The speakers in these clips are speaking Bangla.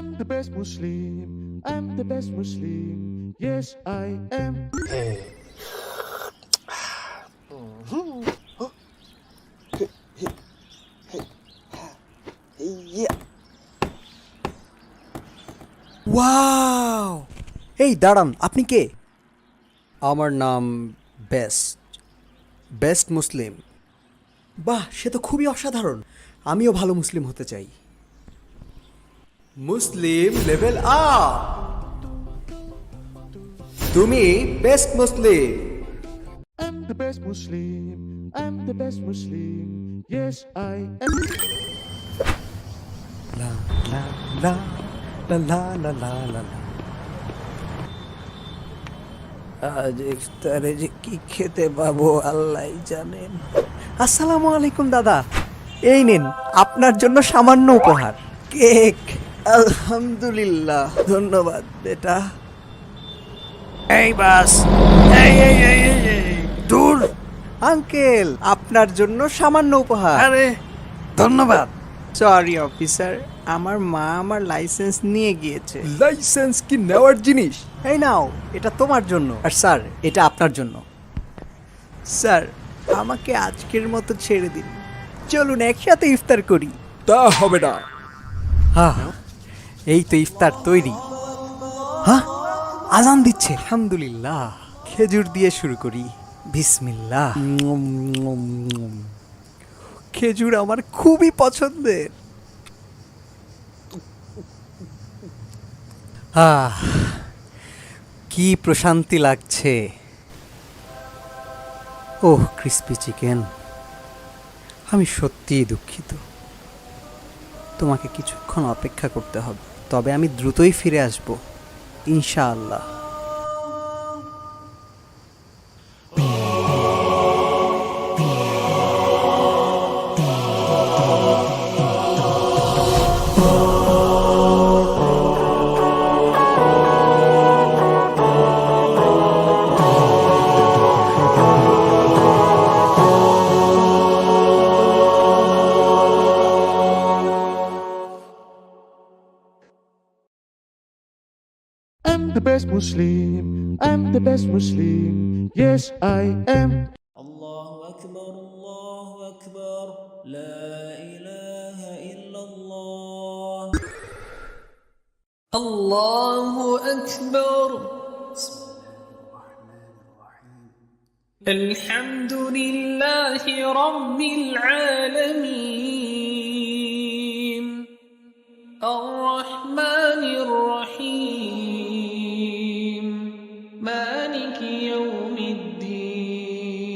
I'm the best Muslim. I'm the best Muslim. Yes, I am. Wow! এই দাঁড়ান, আপনি কে? আমার নাম বেস্ট মুসলিম। বাহ, সে তো খুবই অসাধারণ। আমিও ভালো মুসলিম হতে চাই। মুসলিম লেভেল আপ। তুমি best Muslim. I'm the best Muslim. I'm the best Muslim. Yes, I am. লা লা লা লা লা লা লা লা লা। আজ ইফতারে যে কি খেতে পাবো আল্লাহই জানেন। আসসালামু আলাইকুম দাদা, এই নিন আপনার জন্য সামান্য উপহার, কেক। আলহামদুলিল্লাহ, ধন্যবাদ বেটা। এই বাস, এই এই এই এই, এই দূর। আঙ্কেল, আপনার জন্য সামান্য উপহার। আরে ধন্যবাদ। সরি অফিসার, আমার মা আমার লাইসেন্স নিয়ে গিয়েছে। লাইসেন্স কি নেওয়ার জিনিস? এই নাও, এটা তোমার জন্য। আর স্যার, এটা আপনার জন্য। স্যার, আমাকে আজকের মতো ছেড়ে দিন, চলুন একসাথে ইফতার করি। তা হবে না। হ্যাঁ, এই তো ইফতার তৈরি। হ্যাঁ, আজান দিচ্ছে। আলহামদুলিল্লাহ, খেজুর দিয়ে শুরু করি। বিসমিল্লাহ। খেজুর আমার খুবই পছন্দের। কি প্রশান্তি লাগছে। ওহ, ক্রিস্পি চিকেন। আমি সত্যিই দুঃখিত, তোমাকে কিছুক্ষণ অপেক্ষা করতে হবে, তবে আমি দ্রুতই ফিরে আসব ইনশাআল্লাহ। I'm the best Muslim. I'm the best Muslim. Yes, I am. الله أكبر الله أكبر لا إله إلا الله الله أكبر بسم الله الرحمن الرحيم الحمد لله رب العالمين الرحمن الرحيم مالك يوم الدين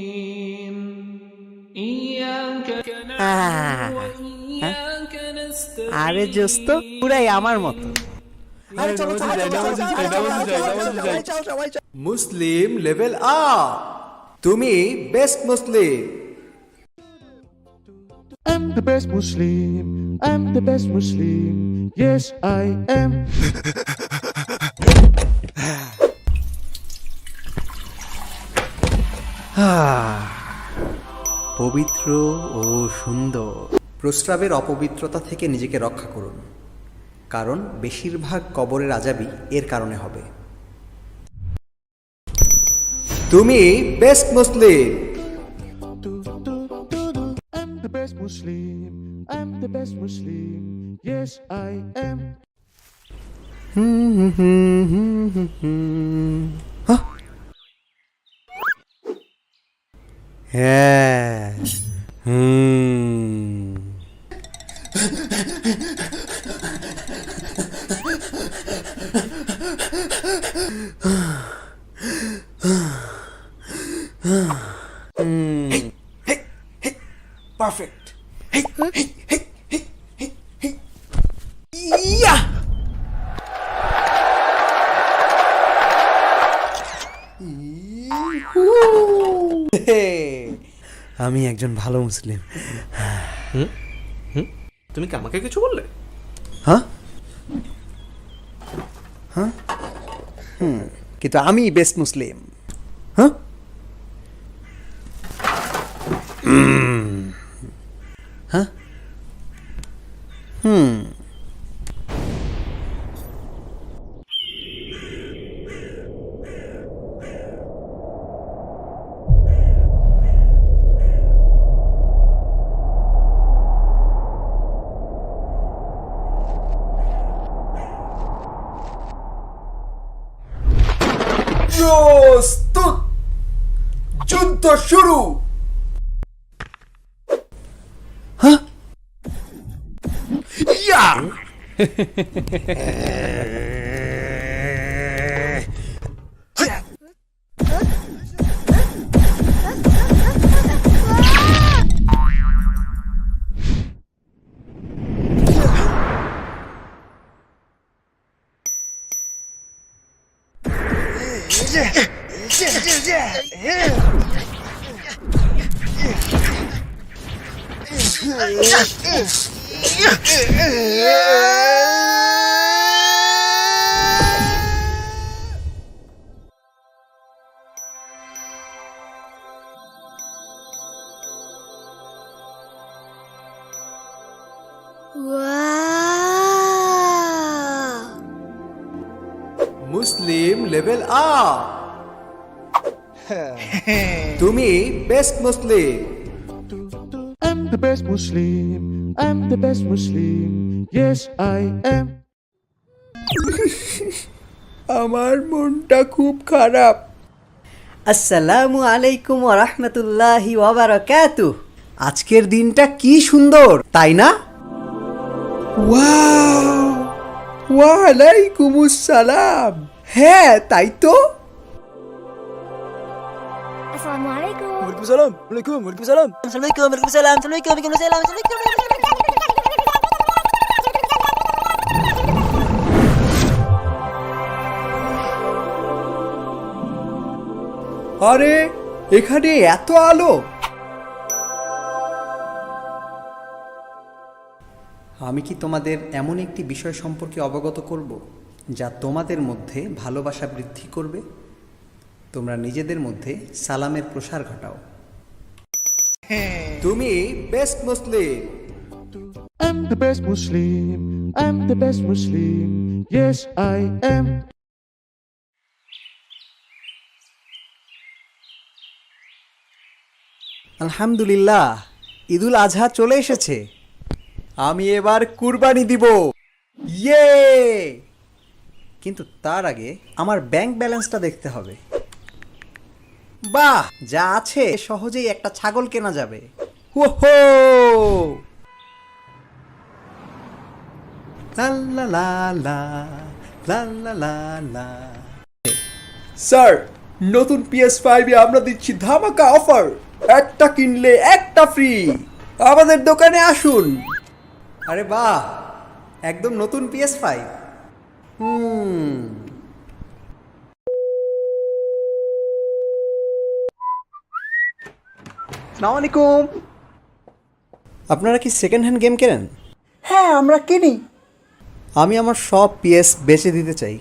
إياك نعبد وإياك نستعين আরে দোস্ত, পুরাই আমার মতো। মুসলিম লেভেল আপ। তুমি best Muslim. I'm the best Muslim. I'm the best Muslim. Yes, I am. পবিত্র ও সুন্দর। প্রস্রাবের অপবিত্রতা থেকে নিজেকে রক্ষা করুন, কারণ বেশিরভাগ কবরের আযাবই এর কারণে হবে। তুমি best Muslim. I'm the best Muslim. I'm the best Muslim. Yes, I am. হ্যাঁ। পারফেক্ট। ইয়া! আমি একজন ভালো মুসলিম। তুমি কি আমাকে কিছু বললে? হ্যাঁ হ্যাঁ, কিন্তু আমি বেস্ট মুসলিম। হ্যাঁ, হ্যাঁ, প্রস্তুত, যুদ্ধ শুরু। ইয়া! মুসলিম লেভেল আপ। তুমি best Muslim. I'm the best Muslim. I'm the best Muslim. Yes, I am. আমার মনটা খুব খারাপ। আসসালামু আলাইকুম ওয়া রাহমাতুল্লাহি ওয়া বারাকাতুহু। আজকের দিনটা কি সুন্দর, তাই না? ওয়াও, ওয়ালাইকুমুস সালাম। হ্যাঁ, তাই তো। Assalamualaikum. Waalaikumsalam. Waalaikumsalam. Assalamualaikum. Waalaikumsalam. Assalamualaikum. Waalaikumsalam. আরে, এখানে এত আলো। আমি কি তোমাদের এমন একটি বিষয় সম্পর্কে অবগত করব যা তোমাদের মধ্যে ভালোবাসা বৃদ্ধি করবে? তোমরা নিজেদের মধ্যে সালামের প্রসার ঘটাও। তুমি best Muslim. I'm the best Muslim. I'm the best Muslim. Yes, I am. আলহামদুলিল্লাহ, ঈদুল আজহা চলে এসেছে। আমি এবার কুরবানি দিব। ইয়ে! কিন্তু তার আগে আমার ব্যাংক ব্যালেন্সটা দেখতে হবে। বাহ, যা আছে সহজেই একটা ছাগল কেনা যাবে। ওহো! লা লা লা লা, লা লা লা লা। স্যার, নতুন PS5 এ আমরা দিচ্ছি ধামাকা অফার। একটা কিনলে একটা ফ্রি। আমাদের দোকানে আসুন। আরে বাহ, একদম নতুন PS5। আসসালামু আলাইকুম। আপনারা কি সেকেন্ড হ্যান্ড গেম কেনেন? হ্যাঁ, আমরা কিনি। আমি আমার সব PS বেচে দিতে চাই।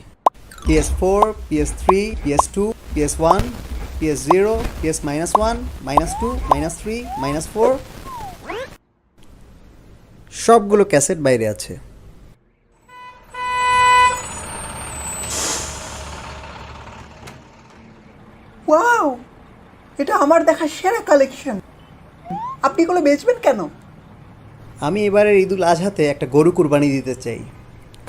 PS4, PS3, PS2, PS1, PS0, PS-1, -2, -3, -4 সবগুলো ক্যাসেট বাইরে আছে। ওয়াও, এটা আমার দেখা সেরা কালেকশন। আপনি এগুলো বেচবেন কেন? আমি এবারের ঈদুল আজহাতে একটা গরু কুরবানি দিতে চাই,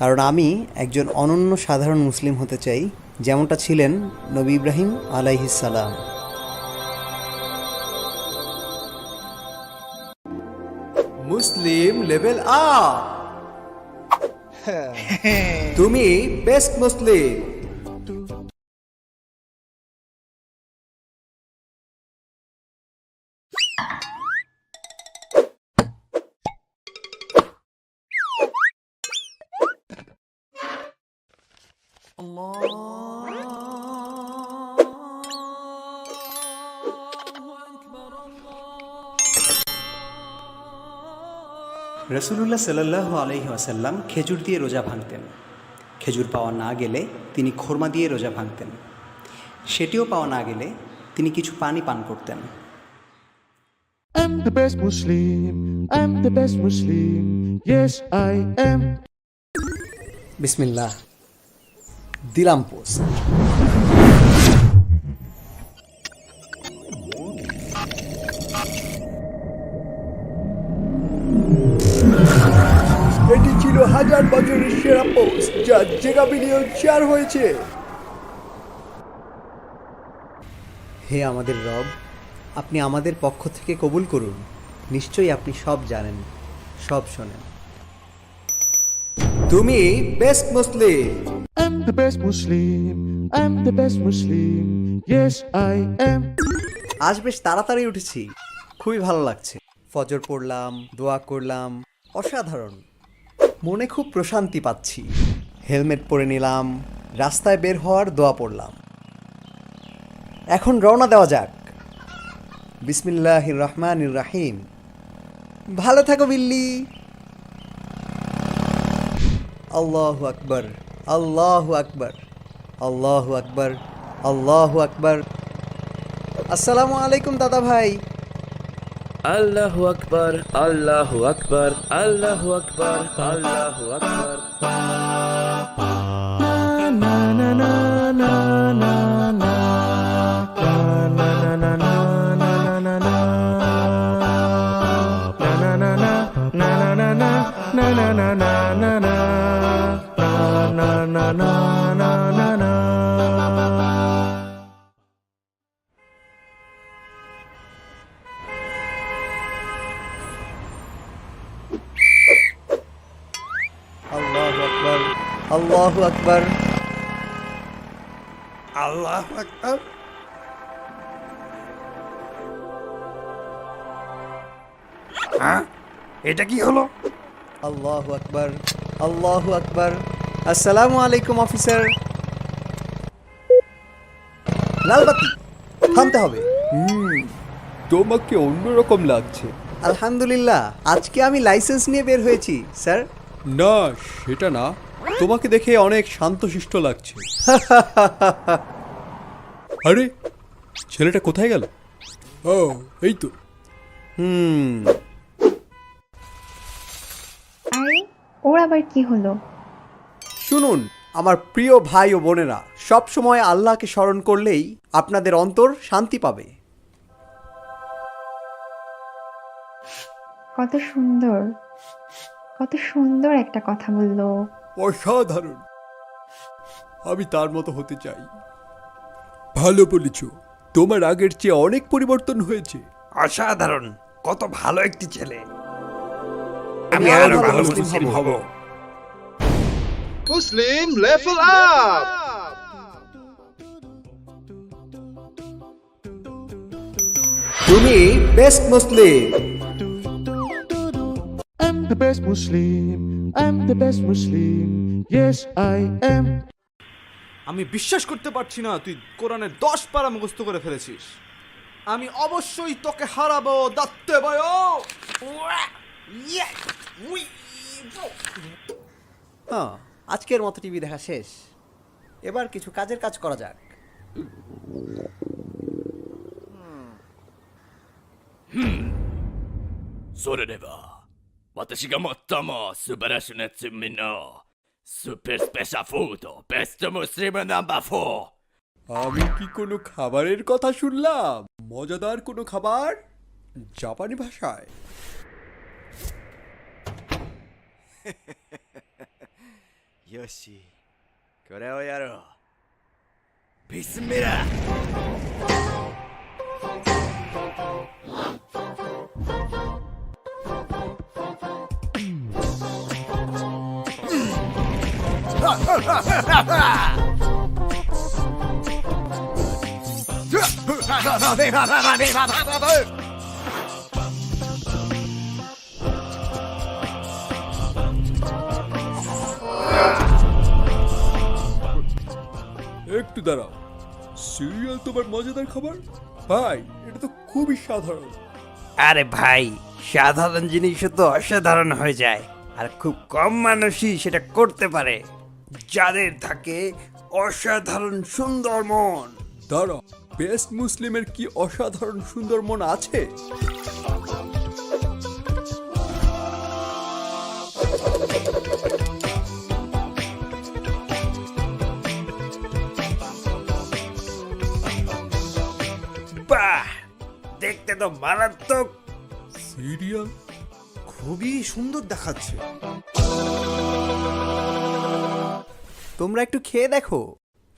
কারণ আমি একজন অনন্য সাধারণ মুসলিম হতে চাই, যেমনটা ছিলেন নবী ইব্রাহিম আলাইহিস সালাম। মুসলিম লেভেল আপ। তুমি বেস্ট মুসলিম। রাসূলুল্লাহ সাল্লাল্লাহু আলাইহি ওয়াসাল্লাম খেজুর দিয়ে রোজা ভাঙতেন। খেজুর পাওয়া না গেলে তিনি খোরমা দিয়ে রোজা ভাঙতেন। সেটিও পাওয়া না গেলে তিনি কিছু পানি পান করতেন। I'm the best Muslim. I'm the best Muslim. Yes, I am. বিসমিল্লাহ, দিলাম পোস্ট। এটি ছিল 1000 বছরের সেরা পোস্ট, যা জেগা বিলিয়ন শেয়ার হয়েছে। হে আমাদের রব, আপনি আমাদের পক্ষ থেকে কবুল করুন। নিশ্চয়ই আপনি সব জানেন, সব শোনেন। তুমি best Muslim. I'm the best Muslim. I'm the best Muslim. Yes, I am. আজ বেশ তাড়াতাড়ি উঠেছি, খুবই ভালো লাগছে। ফজর পড়লাম, দোয়া করলাম, অসাধারণ। মনে খুব প্রশান্তি পাচ্ছি। হেলমেট পরে নিলাম, রাস্তায় বের হওয়ার দোয়া পড়লাম। এখন রওনা দেওয়া যাক। বিসমিল্লাহির রহমানির রাহিম। ভালো থাকো বিল্লি। আল্লাহু আকবার, আল্লাহু আকবার, আল্লাহু আকবার, আল্লাহু আকবার। আসসালামু আলাইকুম দাদা ভাই। আল্লাহু আকবার, আল্লাহু আকবার, আল্লাহু আকবার, আল্লাহু আকবার। আল্লাহু আকবার, আল্লাহু আকবার, আল্লাহ আকবার। হ্যাঁ, এটা কি হলো? আল্লাহু আকবার, আল্লাহু আকবার। আসসালামু আলাইকুম অফিসার। লালবাতি, থামতে হবে। তোমাকে অন্যরকম লাগছে। আলহামদুলিল্লাহ, আজকে আমি লাইসেন্স নিয়ে বের হয়েছি স্যার। না, সেটা না, তোমাকে দেখে অনেক শান্তশিষ্ট লাগছে। আরে, ছেলেটা কোথায় গেল? ও, এই তো। আরে ওর আবার কি হলো? শুনুন আমার প্রিয় ভাই ও বোনেরা, সব সময় আল্লাহকে স্মরণ করলেই আপনাদের অন্তর শান্তি পাবে। কত সুন্দর, কত সুন্দর একটা কথা বললো। অসাধারণ, আমি তার মতো হতে চাই। ভালো বলেছ, তোমার আগের চেয়ে অনেক পরিবর্তন হয়েছে। অসাধারণ, কত ভালো একটি ছেলে। আমি আরো ভালো মুসলিম হব। Muslim level up! তুমি best Muslim. I'm the best Muslim. I'm the best Muslim. Yes, I am. আমি বিশ্বাস করতে পারছি না তুই কোরআনের 10 পারা মুখস্থ করে ফেলেছিস। আমি অবশ্যই তোকে হারাবো দাত্তে বয়। হ্যাঁ, আজকের মতো টিভি দেখা শেষ। এবার কিছু কাজের কাজ করা যাক। それでは、私が最も素晴らしいやつみのスーパースペシャルフードベストムスリムナンバー4。 আমি কি কোনো খাবারের কথা শুনলাম? মজাদার কোনো খাবার, জাপানি ভাষায়।よし、これをやろう。ビスミラ。একটু দাঁড়াও, সিরিয়াল তোমার মজাদার খাবার? ভাই, এটা তো খুবই সাধারণ। আরে ভাই, সাধারণ জিনিসও তো অসাধারণ হয়ে যায়, আর খুব কম মানুষই সেটা করতে পারে, যাদের থাকে অসাধারণ সুন্দর মন। দাঁড়াও, বেস্ট মুসলিমের কি অসাধারণ সুন্দর মন আছে? বাহ, দেখতে তো মারাত্মক। সিরিয়াল খুবই সুন্দর দেখাচ্ছে। তোমরা একটু খেয়ে দেখো।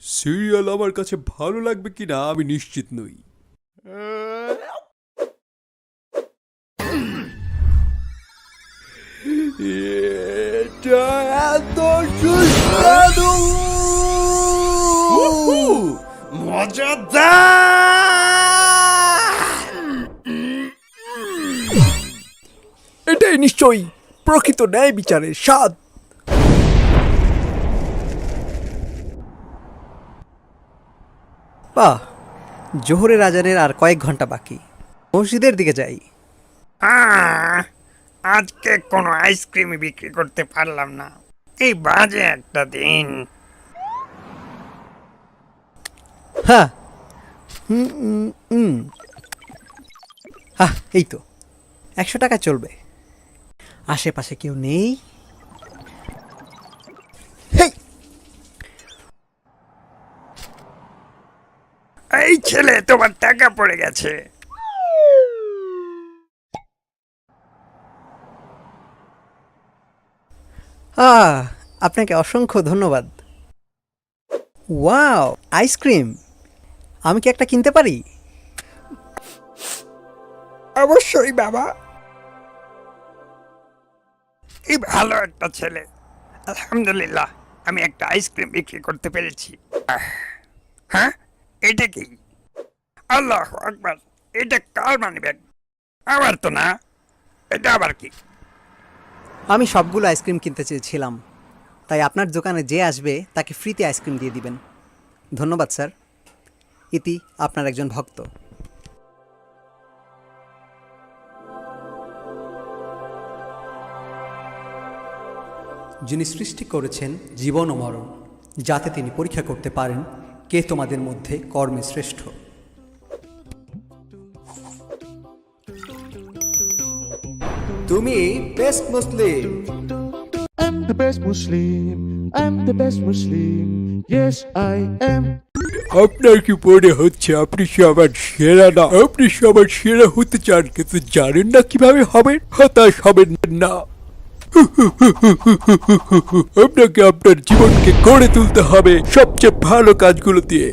সিরিয়াল আমার কাছে ভালো লাগবে কিনা আমি নিশ্চিত নই। এটা এত সুস্বাদু! এটাই নিশ্চয়ই প্রকৃত ন্যায় বিচারের স্বাদ। বাহ, জোহরের আজানের আর কয়েক ঘন্টা বাকি, মসজিদের দিকে যাই। আজকে কোনো আইসক্রিম বিক্রি করতে পারলাম না, এই বাজে একটা দিন। হ্যাঁ, এই তো 100 টাকা চলবে। আশেপাশে কেউ নেই। হেই, এই ছেলে, তোমার টাকা পড়ে গেছে। আপনাকে অসংখ্য ধন্যবাদ। Wow, ice cream! আমি কি একটা কিনতে পারি? অবশ্যই বাবা, এই ভালো একটা ছেলে। আলহামদুলিল্লাহ, আমি একটা আইসক্রিম বিক্রি করতে পেরেছি। হ্যাঁ, এটা কি? আল্লাহু আকবার, এটা কার মানিব্যাগ? আমার তো না, এটা আবার কি? আমি সবগুলো আইসক্রিম কিনতে চেয়েছিলাম, তাই আপনার দোকানে যে আসবে তাকে ফ্রিতে আইসক্রিম দিয়ে দিবেন। ধন্যবাদ স্যার। ইতি আপনার একজন ভক্ত। যিনি সৃষ্টি করেছেন জীবন ও মরণ, যাতে তিনি পরীক্ষা করতে পারেন কে তোমাদের মধ্যে কর্মে শ্রেষ্ঠ। তুমি best Muslim. I'm the best Muslim. I'm the best Muslim. Yes, I am. আপনার কি মনে হচ্ছে আপনি সবার সেরা না? আপনি সবার সেরা হতে চান, কিন্তু জানেন না কিভাবে হবেন? হতাশ হবেন না। আপনাকে আপনার জীবনকে গড়ে তুলতে হবে সবচেয়ে ভালো কাজগুলো দিয়ে।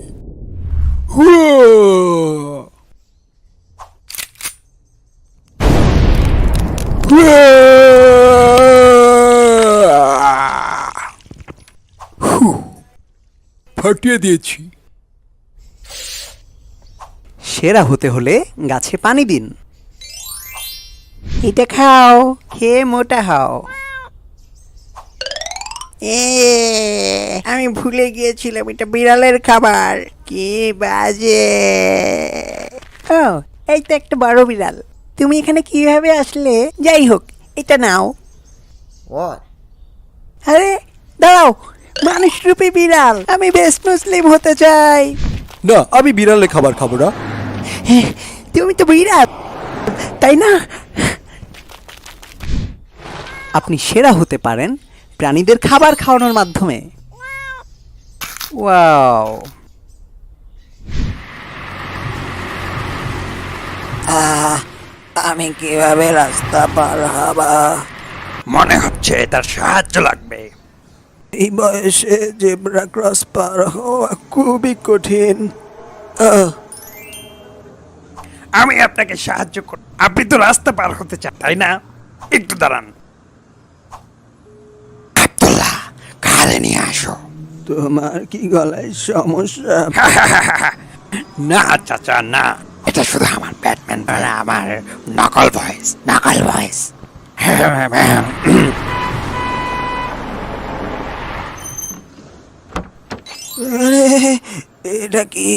ফাটিয়ে দিয়েছি। সেরা হতে হলে গাছে পানি দিন। এটা খাও, খেয়ে মোটা হও। আমি ভুলে গিয়েছিলাম এটা বিড়ালের খাবার। কি বাজে! ও, এই তো একটা বড় বিড়াল। তুমি এখানে কিভাবে আসলে? যাই হোক, এটা নাও। আরে দাঁড়াও, মানুষরূপী বিড়াল, আমি বেস্ট মুসলিম হতে চাই। না, আমি বিড়ালের খাবার খাবো না। তুমি তো বিড়াল, তাই না? আপনি সেরা হতে পারেন প্রাণীদের খাবার খাওয়ানোর মাধ্যমে। ওয়াও! আমি কিভাবে রাস্তা পার হব? মনে হচ্ছে তার সাহায্য লাগবে। এই বয়সে জেব্রা ক্রস পার হওয়া খুবই কঠিন। আমি আপনাকে সাহায্য করব। আপনি তো রাস্তা পার হতে চান, তাই না? একটু দাঁড়ান। আব্দুল্লাহ, কারে নিয়ে আসো। তোমার কি গলায় সমস্যা? না চাচা, না, এটা শুধু আমার ব্যাটম্যান বলে আমার নকল ভয়েস, নকল ভয়েস। এটা কি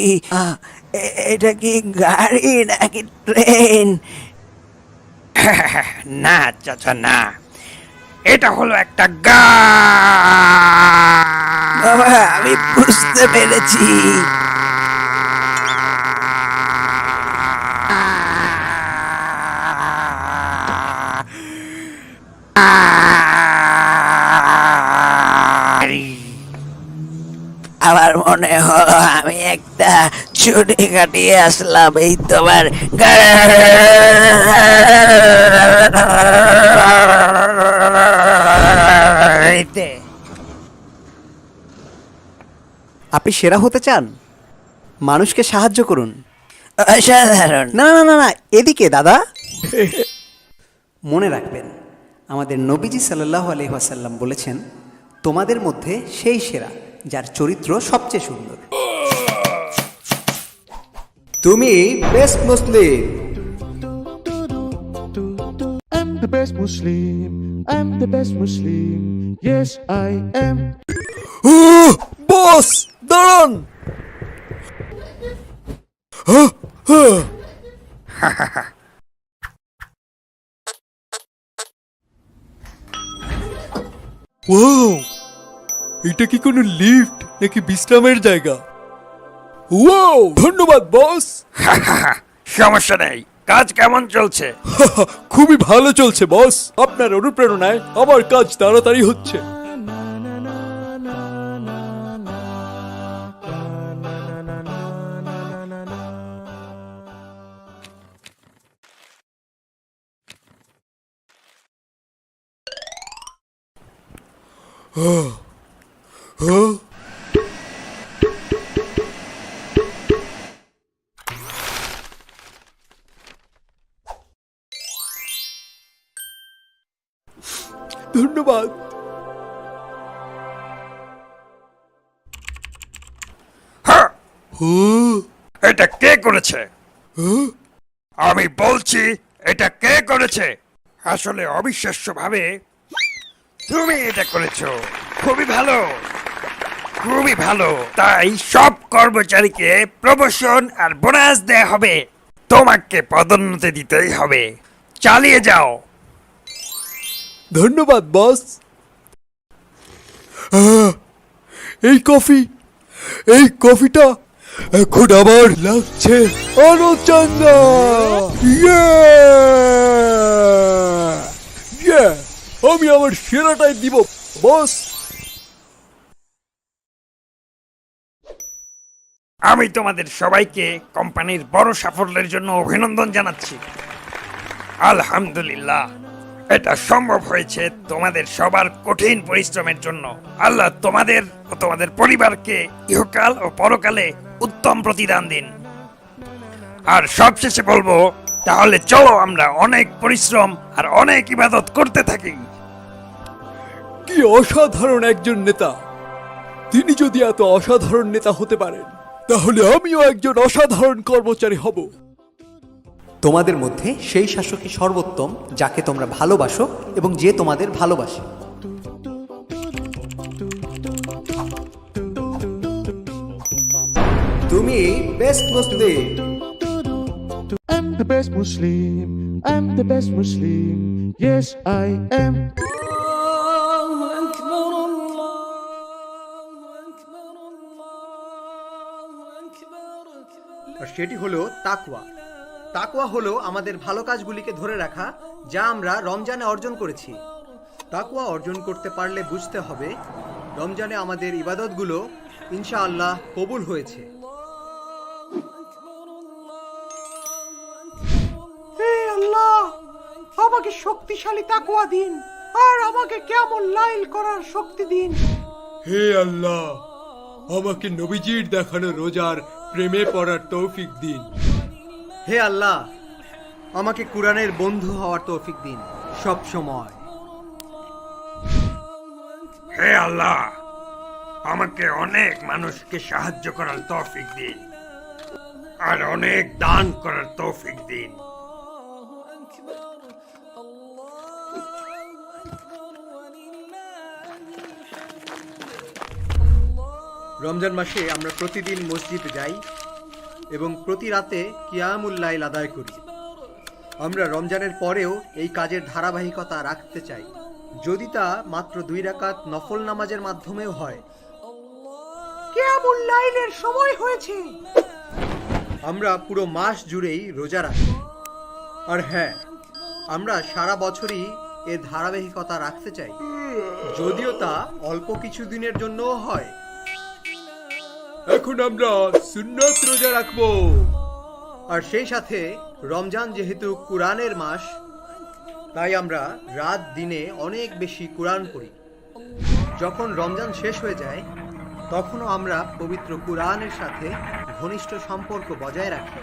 এটা কি গাড়ি নাকি ট্রেন? না চাচা, না, এটা হলো একটা বাবা, আমি বুঝতে পেরেছি। আমার মনে হলো আমি একটা ছুটি কাটিয়ে আসলাম এই তোমার গাড়িতে। আপনি সেরা হতে চান? মানুষকে সাহায্য করুন, অসাধারণ। না না না না, এদিকে দাদা। মনে রাখবেন, আমাদের নবীজি সাল্লাল্লাহু আলাইহি ওয়াসাল্লাম বলেছেন, তোমাদের মধ্যে সেই সেরা যার চরিত্র সবচেয়ে সুন্দর। তুমি best Muslim. I'm the best Muslim. I'm the best Muslim. Yes, I am. বস দাঁড়ান। ওয়াও, এটা কি কোনো লিফট নাকি বিশ্রামের জায়গা? ওয়াও, ধন্যবাদ বস। সমস্যা নেই। কাজ কেমন চলছে? খুবই ভালো চলছে বস। আপনার অনুপ্রেরণায় আমার কাজ তাড়াতাড়ি হচ্ছে। ধন্যবাদ। এটা কে করেছে? আমি বলছি, এটা কে করেছে? আসলে অবিশ্বাস্যভাবে তুমি এটা করেছো। খুবই ভালো, খুবই ভালো। তাই সব কর্মচারীকে প্রমোশন আর বোনাস দেয়া হবে। তোমাকে পদোন্নতি দিতেই হবে। চালিয়ে যাও। ধন্যবাদ বস। এই কফিটা এখন আমার লাগছে আরো চাঙ্গা। আমি আমার সেরাটাই দিব বস। আমি তোমাদের সবাইকে কোম্পানির বড় সাফল্যের জন্য অভিনন্দন জানাচ্ছি। আলহামদুলিল্লাহ, এটা সম্ভব হয়েছে তোমাদের সবার কঠিন পরিশ্রমের জন্য। আল্লাহ তোমাদের ও তোমাদের পরিবারকে ইহকাল ও পরকালে উত্তম প্রতিদান দিন। আর সবশেষে বলবো, তাহলে চলো আমরা অনেক পরিশ্রম আর অনেক ইবাদত করতে থাকি। কি অসাধারণ একজন নেতা! তিনি যদি এত অসাধারণ নেতা হতে পারেন, তাহলে আমিও একজন অসাধারণ কর্মচারী হব। তোমাদের মধ্যে সেই শাসকই সর্বোত্তম যাকে তোমরা ভালোবাসো এবং যে তোমাদের ভালোবাসে। তুমি best Muslim. I'm the best Muslim. I'm the best Muslim. Yes, I am. الله أكبر الله أكبر الله أكبر আর সেটি হলো তাকওয়া। তাকওয়া হলো আমাদের ভালো কাজগুলিকে ধরে রাখা, যা আমরা রমজানে অর্জন করেছি। তাকওয়া অর্জন করতে পারলে বুঝতে হবে, রমজানে আমাদের ইবাদতগুলো ইনশাআল্লাহ কবুল হয়েছে। হে আল্লাহ, আমাকে শক্তিশালী তাকওয়া দিন আর আমাকে কিয়ামুল লাইল করার শক্তি দিন। হে আল্লাহ, আমাকে নবীজির দেখানো রোজার প্রেমে পড়ার তৌফিক দিন। হে আল্লাহ, আমাকে কুরআনের বন্ধু হওয়ার তৌফিক দিন সব সময়। হে আল্লাহ, আমাকে অনেক মানুষকে সাহায্য করার তৌফিক দিন আর অনেক দান করার তৌফিক দিন। রমজান মাসে আমরা প্রতিদিন মসজিদে যাই এবং প্রতি রাতে কিয়ামুল লাইল আদায় করি। আমরা রমজানের পরেও এই কাজের ধারাবাহিকতা রাখতে চাই, যদি তা মাত্র 2 রাকাত নফল নামাজের মাধ্যমেও হয়। কিয়ামুল লাইলের সময় হয়েছে। আমরা পুরো মাস জুড়েই রোজা রাখি। আর হ্যাঁ, আমরা সারা বছরই এর ধারাবাহিকতা রাখতে চাই, যদিও তা অল্প কিছু দিনের জন্যও হয়। এখন আমরা সুন্নাত রোজা রাখবো। আর সেই সাথে রমজান যেহেতু কুরআনের মাস, তাই আমরা রাত দিনে অনেক বেশি কুরআন পড়ি। যখন রমজান শেষ হয়ে যায়, তখনও আমরা পবিত্র কুরআনের সাথে ঘনিষ্ঠ সম্পর্ক বজায় রাখি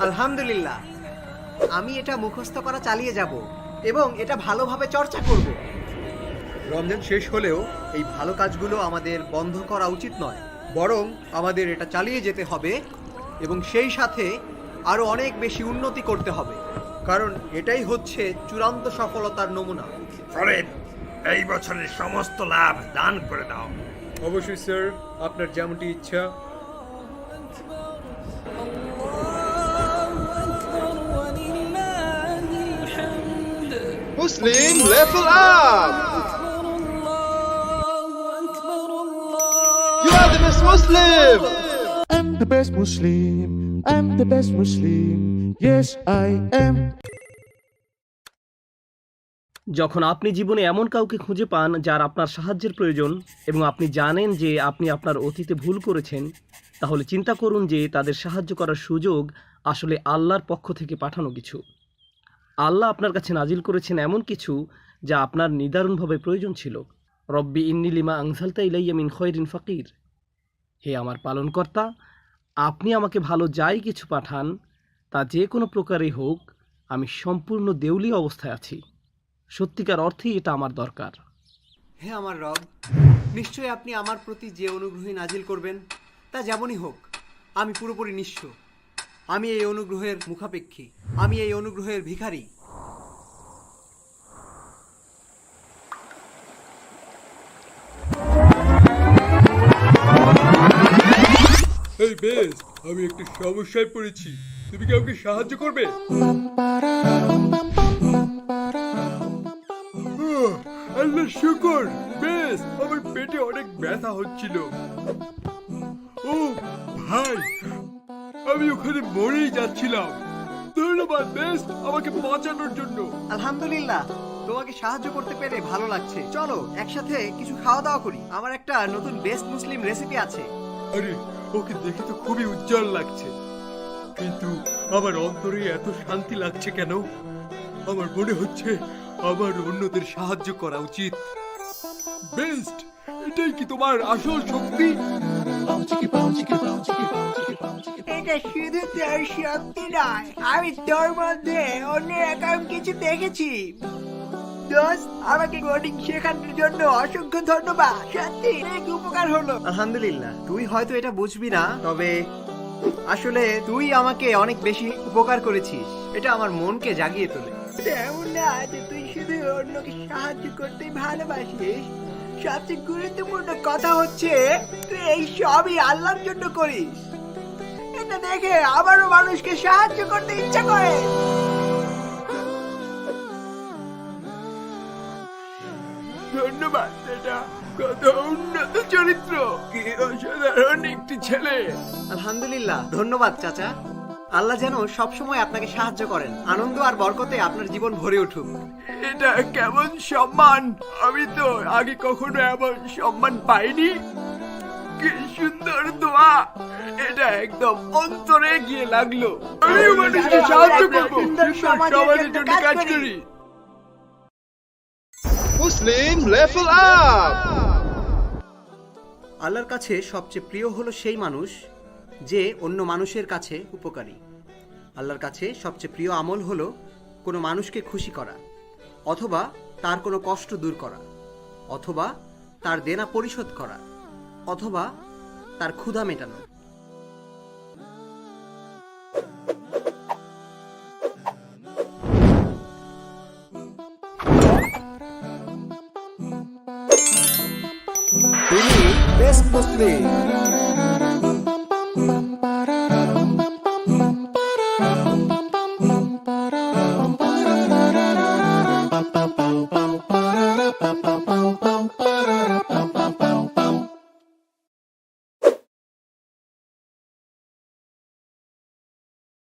আলহামদুলিল্লাহ, আমি এটা মুখস্থ করা চালিয়ে যাব এবং এটা ভালোভাবে চর্চা করব। রমজান শেষ হলেও এই ভালো কাজগুলো আমাদের বন্ধ করা উচিত নয়, বরং আমাদের এটা চালিয়ে যেতে হবে এবং সেই সাথে আরো অনেক বেশি উন্নতি করতে হবে, কারণ এটাই হচ্ছে চূড়ান্ত সফলতার নমুনা। ফরিদ, এই বছরের সমস্ত লাভ দান করে দাও। অবশ্যই স্যার, আপনার যেমনটি ইচ্ছা। Muslim level up! You are the best Muslim! I'm the best Muslim. I'm the best Muslim. Yes, I am. যখন আপনি জীবনে এমন কাউকে খুঁজে পান যার আপনার সাহায্যের প্রয়োজন এবং আপনি জানেন যে আপনি আপনার অতীতে ভুল করেছেন, তাহলে চিন্তা করুন যে তাদের সাহায্য করার সুযোগ আসলে আল্লাহর পক্ষ থেকে পাঠানো কিছু। আল্লাহ আপনার কাছে নাজিল করেছেন এমন কিছু যা আপনার নিদারুণভাবে প্রয়োজন ছিল। রব্বি ইন্নী লিমা আনজালতা ইলাইয়া মিন খয়রিন ফাকির। হে আমার পালনকর্তা, আপনি আমাকে ভালো যাই কিছু পাঠান, তা যে কোনো প্রকারেই হোক, আমি সম্পূর্ণ দেউলি অবস্থায় আছি। সত্যিকার অর্থেই এটা আমার দরকার। হে আমার রব, নিশ্চয়ই আপনি আমার প্রতি যে অনুগ্রহী নাজিল করবেন তা যেমনই হোক, আমি পুরোপুরি নিঃস্ব। আমি এই অনুগ্রহের মুখাপেক্ষী, আমি এই অনুগ্রহের ভিখারি। এই বেশ, আমি একটু সমস্যায় পড়েছি, তুমি কি আমাকে সাহায্য করবে? আল্লাহ শুকর, বেশ, আমার পেটে অনেক ব্যথা হচ্ছিল। ও ভাই, আমি ওখানে মরেই যাচ্ছিলাম। ধন্যবাদ বেশ, আমাকে বাঁচানোর জন্য। আলহামদুলিল্লাহ, তোমাকে সাহায্য করতে পেরে ভালো লাগছে। চলো একসাথে কিছু খাওয়া দাওয়া করি। আমার একটা নতুন বেস্ট মুসলিম রেসিপি আছে। আরে, ওকে দেখে তো খুবই উজ্জ্বল লাগছে, কিন্তু আমার অন্তরে এত শান্তি লাগছে কেন? আমার মনে হচ্ছে আমার অন্যদের সাহায্য করা উচিত। বেস্ট, এটাই কি তোমার আসল শক্তি? এটা শুধু তোর শক্তি নয়, আমি তোর মধ্যে অন্যরকম কিছু দেখেছি। দোস্ত, আমাকে কোডিং শেখানোর জন্য অসংখ্য ধন্যবাদ, সত্যি অনেক উপকার হলো। আলহামদুলিল্লাহ, তুই হয়তো এটা বুঝবি না, তবে আসলে তুই আমাকে অনেক বেশি উপকার করেছিস। এটা আমার মনকে জাগিয়ে তোলে। এমন না যে তুই শুধু অন্যকে সাহায্য করতেই ভালোবাসিস, সবচেয়ে গুরুত্বপূর্ণ কথা হচ্ছে তুই এই সবই আল্লাহর জন্য করিস। এটা দেখে আমারও মানুষকে সাহায্য করতে ইচ্ছা করে। ধন্যবাদ, এটা কত উন্নত চরিত্র, কি অসাধারণ একটি ছেলে। আলহামদুলিল্লাহ, ধন্যবাদ চাচা। আল্লাহ যেন সবসময় আপনাকে সাহায্য করেন। আনন্দ আর বরকতে আপনার জীবন ভরে উঠুক। এটা কেমন সম্মান, আমি তো আগে কখনো এমন সম্মান পাইনি। কি সুন্দর দোয়া, এটা একদম অন্তরে গিয়ে লাগলো। আমি মানুষকে সাহায্য করবো, সুন্দর সমাজের জন্য কাজ করি। Muslim level up! আল্লাহর কাছে সবচেয়ে প্রিয় হলো সেই মানুষ যে অন্য মানুষের কাছে উপকারী। আল্লাহর কাছে সবচেয়ে প্রিয় আমল হলো কোনো মানুষকে খুশি করা, অথবা তার কোনো কষ্ট দূর করা, অথবা তার দেনা পরিশোধ করা, অথবা তার ক্ষুধা মেটানো। তুমি বেস্ট মুসলিম।